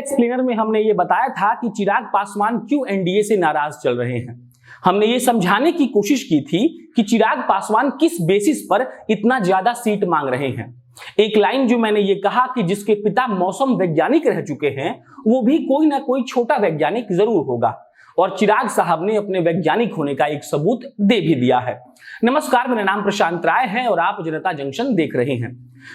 Explainer में हमने ये बताया था कि चिराग पासवान क्यों एनडीए से नाराज चल रहे हैं। हमने ये समझाने की कोशिश की थी कि चिराग पासवान किस बेसिस पर इतना ज्यादा सीट मांग रहे हैं। एक लाइन जो मैंने ये कहा कि जिसके पिता मौसम वैज्ञानिक रह चुके हैं वो भी कोई ना कोई छोटा वैज्ञानिक जरूर होगा, और चिराग साहब ने अपने वैज्ञानिक होने का एक सबूत दे भी दिया है। नमस्कार, मेरा नाम प्रशांत राय है और आप जनता जंक्शन देख रहे हैं।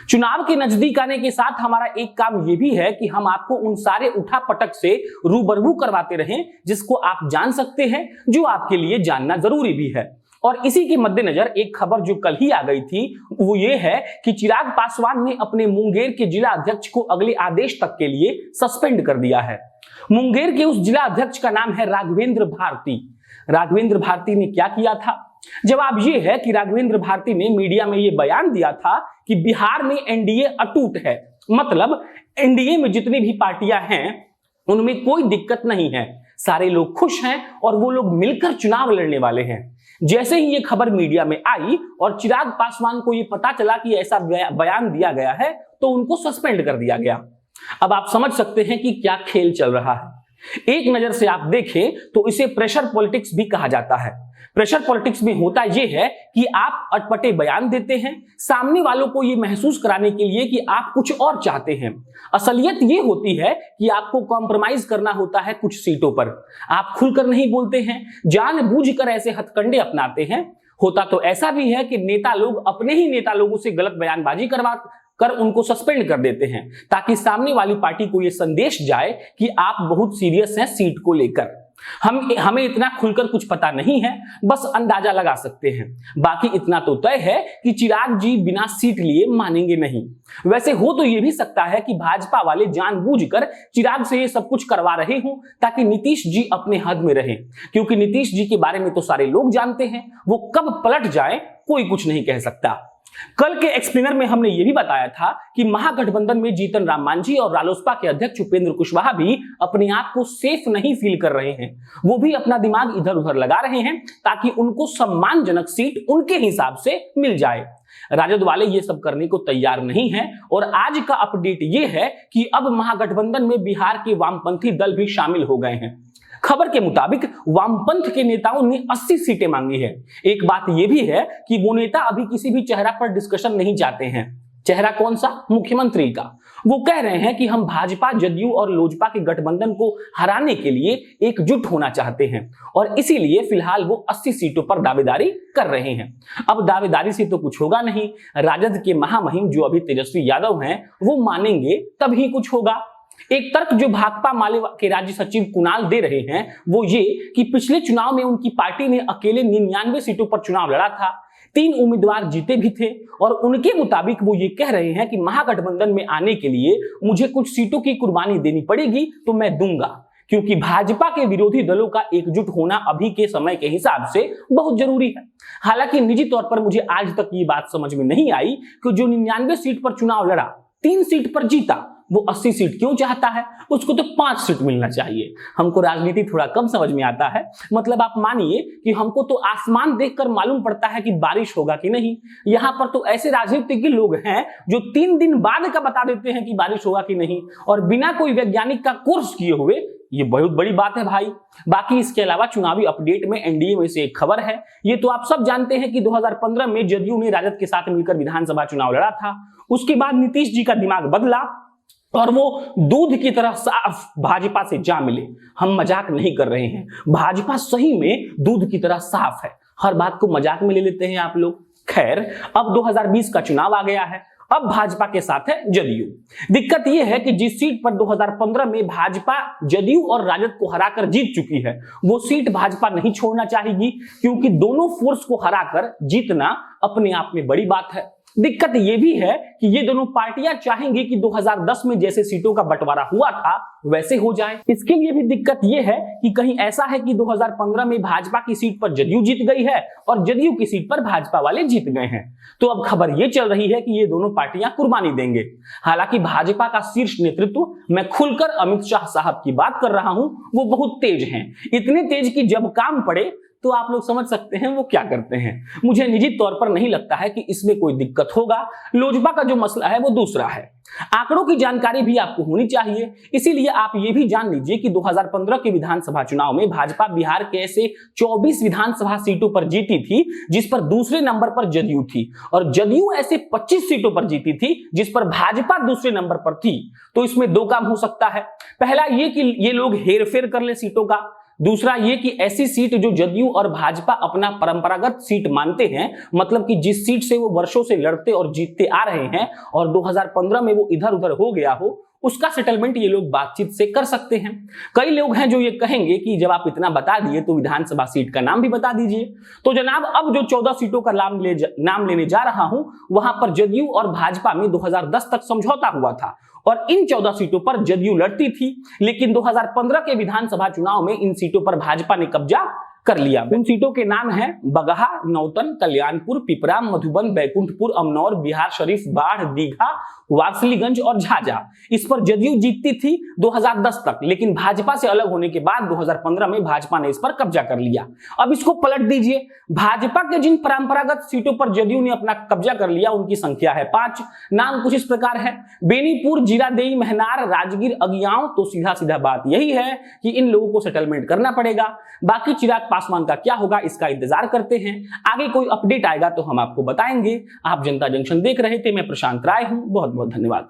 चुनाव के नजदीक आने के साथ हमारा एक काम यह भी है कि हम आपको उन सारे उठापटक से रूबरू करवाते रहें जिसको आप जान सकते हैं, जो आपके लिए जानना जरूरी भी है। और इसी के मद्देनजर एक खबर जो कल ही आ गई थी वो ये है कि चिराग पासवान ने अपने मुंगेर के जिला अध्यक्ष को अगले आदेश तक के लिए सस्पेंड कर दिया है। मुंगेर के उस जिला अध्यक्ष का नाम है राघवेंद्र भारती। राघवेंद्र भारती ने क्या किया था? जवाब ये है कि राघवेंद्र भारती ने मीडिया में ये बयान दिया था कि बिहार में एनडीए अटूट है, मतलब एनडीए में जितनी भी पार्टियां हैं उनमें कोई दिक्कत नहीं है, सारे लोग खुश हैं और वो लोग मिलकर चुनाव लड़ने वाले हैं। जैसे ही ये खबर मीडिया में आई और चिराग पासवान को ये पता चला कि ऐसा बयान दिया गया है तो उनको सस्पेंड कर दिया गया। अब आप समझ सकते हैं कि क्या खेल चल रहा है। एक नजर से आप देखें तो इसे प्रेशर पॉलिटिक्स भी कहा जाता है। प्रेशर पॉलिटिक्स में होता यह है कि आप अटपटे बयान देते हैं सामने वालों को यह महसूस कराने के लिए कि आप कुछ और चाहते हैं। असलियत यह होती है कि आपको कॉम्प्रोमाइज करना होता है कुछ सीटों पर। आप खुलकर नहीं बोलते हैं, जानबूझकर ऐसे हथकंडे अपनाते हैं। होता तो ऐसा भी है कि नेता लोग अपने ही नेता लोगों से गलत बयानबाजी करवा कर उनको सस्पेंड कर देते हैं ताकि सामने वाली पार्टी को यह संदेश जाए कि आप बहुत सीरियस हैं सीट को लेकर। हमें इतना खुलकर कुछ पता नहीं है, बस अंदाजा लगा सकते हैं। बाकी इतना तो तय है कि चिराग जी बिना सीट लिए मानेंगे नहीं। वैसे हो तो यह भी सकता है कि भाजपा वाले जानबूझकर चिराग से ये सब कुछ करवा रहे हों ताकि नीतीश जी अपने हद में रहें, क्योंकि नीतीश जी के बारे में तो सारे लोग जानते हैं, वो कब पलट जाए कोई कुछ नहीं कह सकता। कल के एक्सप्लेनर में हमने यह भी बताया था कि महागठबंधन में जीतन राम मांझी और रालोसपा के अध्यक्ष उपेंद्र कुशवाहा भी अपने आप को सेफ नहीं फील कर रहे हैं। वो भी अपना दिमाग इधर उधर लगा रहे हैं ताकि उनको सम्मानजनक सीट उनके हिसाब से मिल जाए। राजद वाले ये सब करने को तैयार नहीं है और आज का अपडेट ये है कि अब महागठबंधन में बिहार के वामपंथी दल भी शामिल हो गए हैं। खबर के मुताबिक वामपंथ के नेताओं ने 80 सीटें मांगी है। एक बात यह भी है कि वो नेता अभी किसी भी चेहरा पर डिस्कशन नहीं चाहते हैं। चेहरा कौन सा? मुख्यमंत्री का। वो कह रहे हैं कि हम भाजपा, जदयू और लोजपा के गठबंधन को हराने के लिए एकजुट होना चाहते हैं और इसीलिए फिलहाल वो 80 सीटों पर दावेदारी कर रहे हैं। अब दावेदारी से तो कुछ होगा नहीं। राजद के महामहिम जो अभी तेजस्वी यादव हैं वो मानेंगे तभी कुछ होगा। एक तर्क जो भाकपा माले के राज्य सचिव कुणाल दे रहे हैं वो ये कि पिछले चुनाव में उनकी पार्टी ने अकेले 99 सीटों पर चुनाव लड़ा था, 3 उम्मीदवार जीते भी थे और उनके मुताबिक वो ये कह रहे हैं कि महागठबंधन में आने के लिए मुझे कुछ सीटों की कुर्बानी देनी पड़ेगी तो मैं दूंगा, क्योंकि भाजपा के विरोधी दलों का एकजुट होना अभी के समय के हिसाब से बहुत जरूरी है। हालांकि निजी तौर पर मुझे आज तक ये बात समझ में नहीं आई कि जो 99 सीट पर चुनाव लड़ा, 3 सीट पर जीता, वो 80 सीट क्यों चाहता है? उसको तो 5 सीट मिलना चाहिए। हमको राजनीति थोड़ा कम समझ में आता है, मतलब आप मानिए कि हमको तो आसमान देखकर मालूम पड़ता है कि बारिश होगा कि नहीं। यहाँ पर तो ऐसे राजनीतिज्ञ लोग हैं जो 3 दिन बाद का बता देते हैं कि बारिश होगा कि नहीं, और बिना कोई वैज्ञानिक का कोर्स किए हुए। ये बहुत बड़ी बात है भाई। बाकी इसके अलावा चुनावी अपडेट में एनडीए में से एक खबर है। ये तो आप सब जानते हैं कि 2015 में जदयू ने राजद के साथ मिलकर विधानसभा चुनाव लड़ा था। उसके बाद नीतीश जी का दिमाग बदला और वो दूध की तरह साफ भाजपा से जा मिले। हम मजाक नहीं कर रहे हैं, भाजपा सही में दूध की तरह साफ है। हर बात को मजाक में ले लेते हैं आप लोग। खैर, अब 2020 का चुनाव आ गया है, अब भाजपा के साथ है जदयू। दिक्कत यह है कि जिस सीट पर 2015 में भाजपा जदयू और राजद को हराकर जीत चुकी है वो सीट भाजपा नहीं छोड़ना चाहेगी, क्योंकि दोनों फोर्स को हराकर जीतना अपने आप में बड़ी बात है। दिक्कत यह भी है कि ये दोनों पार्टियां चाहेंगी कि 2010 में जैसे सीटों का बंटवारा हुआ था वैसे हो जाए। इसके लिए भी दिक्कत यह है कि कहीं ऐसा है कि 2015 में भाजपा की सीट पर जदयू जीत गई है और जदयू की सीट पर भाजपा वाले जीत गए हैं। तो अब खबर यह चल रही है कि ये दोनों पार्टियां कुर्बानी देंगे। हालांकि भाजपा का शीर्ष नेतृत्व, मैं खुलकर अमित शाह साहब की बात कर रहा हूं, वो बहुत तेज हैं। इतने तेज कि जब काम पड़े तो आप लोग समझ सकते हैं वो क्या करते हैं। मुझे निजी तौर पर नहीं लगता है कि इसमें कोई दिक्कत होगा। लोजपा का जो मसला है वो दूसरा है। आंकड़ों की जानकारी भी आपको होनी चाहिए, इसीलिए आप ये भी जान लीजिए कि 2015 के विधानसभा चुनाव में भाजपा बिहार के ऐसे 24 विधानसभा सीटों पर जीती थी जिस पर दूसरे नंबर पर जदयू थी, और जदयू ऐसे 25 सीटों पर जीती थी जिस पर भाजपा दूसरे नंबर पर थी। तो इसमें दो काम हो सकता है, पहला ये कि ये लोग हेरफेर कर ले सीटों का, दूसरा ये कि ऐसी सीट जो जदयू और भाजपा अपना परंपरागत सीट मानते हैं, मतलब कि जिस सीट से वो वर्षों से लड़ते और जीतते आ रहे हैं और 2015 में वो इधर उधर हो गया हो, उसका सेटलमेंट ये लोग बातचीत से कर सकते हैं। कई लोग हैं जो ये कहेंगे कि जब आप इतना बता दिए तो विधानसभा सीट का नाम भी बता दीजिए। तो जनाब, अब जो 14 सीटों का नाम लेने जा रहा हूं, वहां पर जदयू और भाजपा में 2010 तक समझौता हुआ था और इन 14 सीटों पर जदयू लड़ती थी, लेकिन 2015 के विधानसभा चुनाव में इन सीटों पर भाजपा ने कब्जा कर लिया। उन सीटों के नाम हैं बगहा, नौतन, कल्याणपुर, पिपरा, मधुबन, बैकुंठपुर, अमनौर, बिहार शरीफ, बाढ़, दीघा, वारसलीगंज और झाझा। इस पर जदयू जीतती थी 2010 तक, लेकिन भाजपा से अलग होने के बाद 2015 में भाजपा ने इस पर कब्जा कर लिया। अब इसको पलट दीजिए, भाजपा के जिन परंपरागत सीटों पर जदयू ने अपना कब्जा कर लिया उनकी संख्या है 5। नाम कुछ इस प्रकार है: बेनीपुर, जीरादेई, महनार, राजगीर, अगियाओं। तो सीधा सीधा बात यही है कि इन लोगों को सेटलमेंट करना पड़ेगा। बाकी चिराग पासवान का क्या होगा इसका इंतजार करते हैं, आगे कोई अपडेट आएगा तो हम आपको बताएंगे। आप जनता जंक्शन देख रहे थे, मैं प्रशांत राय हूं, बहुत बहुत धन्यवाद।